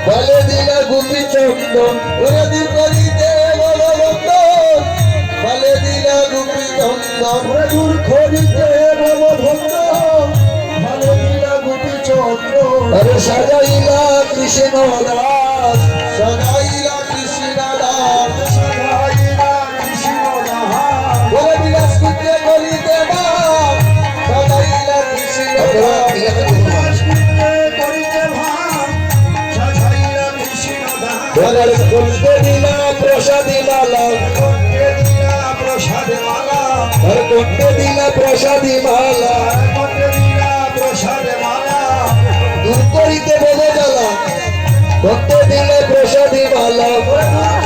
বলে দিলা গোপী চন্দন ওরে দূর করিতে ভববন্ধন বলে দিলা গোপী চন্দন ওরে দূর করিতে ভববন্ধন বলে দিলা গোপী চন্দন আরে সাজাইলা কৃষ্ণ দাস সাজাইলা কৃষ্ণ দাস সাজাইলা কৃষ্ণ দাস বলে বিলাস করিতে করিতে বাপ সাজাইলা কৃষ্ণ দাস করতে দিলা প্রসাদী মালা করতে দিলা প্রসাদী মালা করতে দিলা প্রসাদী মালা করতে দিলা প্রসাদী মালা দূর করিতে ভব জ্বালা করতে দিলে প্রসাদী মালা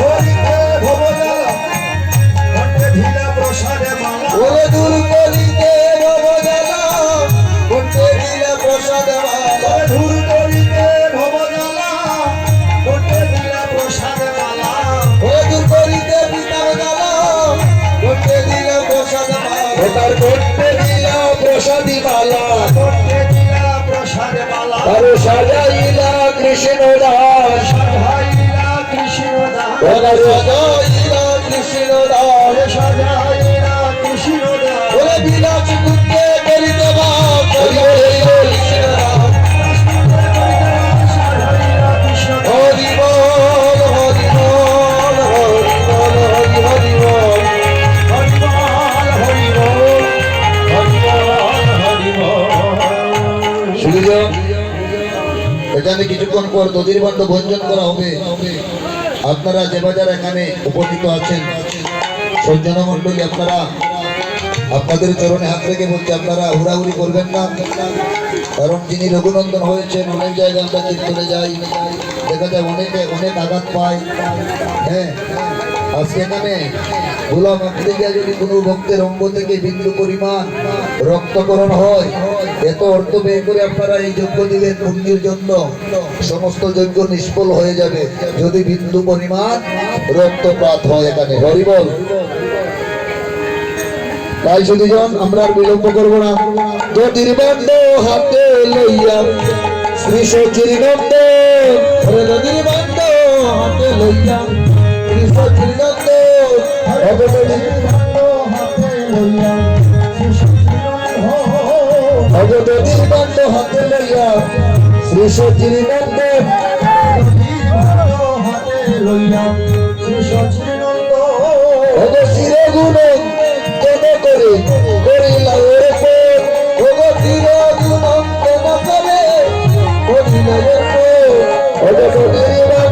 করিতে ভব জ্বালা করতে দিলা প্রসাদী মালা ওরে দূর করিতে ভব জ্বালা করতে দিলা প্রসাদী মালা দূর করিতে ভব জ্বালা করতে দিলা প্রসাদী মালা ওরে দূর করিতে পিতার জ্বালা করতে দিলা প্রসাদী মালা ওটার করতে দিলা প্রসাদী মালা করতে দিলা প্রসাদী মালা আরে সাজাইলা কৃষ্ণ দাস সাজাইলা কৃষ্ণ দাস ওরে সাজাইলা কৃষ্ণ দাস সাজাইলা কৃষ্ণ দাস ওরে বিলাস করতে করিতে বাপ করিতে কৃষ্ণ দাস হরি বল হরি বল হরি বল হরি বল হরি বল হরি বল হরি বল হরি বল শুনিল এখানে কিছুক্ষণ পর দধির বান্ড ভঞ্জন করা হবে আপনারা যে বাজার এখানে উপস্থিত আছেন সজ্জন মন্ডলী আপনারা আপনাদের চরণে হাত রেখে বলতে আপনারা হুড়াহুড়ি করবেন না কারণ যিনি রঘুনন্দন হয়েছেন অনেক জায়গায় আমরা কীর্তনে যাই দেখা যায় অনেকে অনেক আঘাত পায় হ্যাঁ আজকে এখানে ভোলা মাখতে গিয়ে যদি কোনো ভক্তের অঙ্গ থেকে বিন্দু পরিমাণ রক্তকরণ হয় এত অর্থ ব্যয় করে আপনারা এই যজ্ঞ দিলেন পুণ্যের জন্য সমস্ত যজ্ঞ নিষ্ফল হয়ে যাবে যদি বিন্দু পরিমাণ রক্তপাত হয় এখানে হরিবল তাই শুধুজন আমরা আর বিলম্ব করবো না দধির বান্ড হাতে লইয়া শ্রী সচির নন্দন দধির বান্ড হাতে লইয়া শ্রী সচির নন্দন দধির বান্ড হাতে লইয়া শ্রী সচির নন্দন হাতে লইয়া শ্রী সচির নন্দন শিরে গুণ করে করিলা ওরে পর ওগো চির গুণম করে করিলা ওরে পর ওগো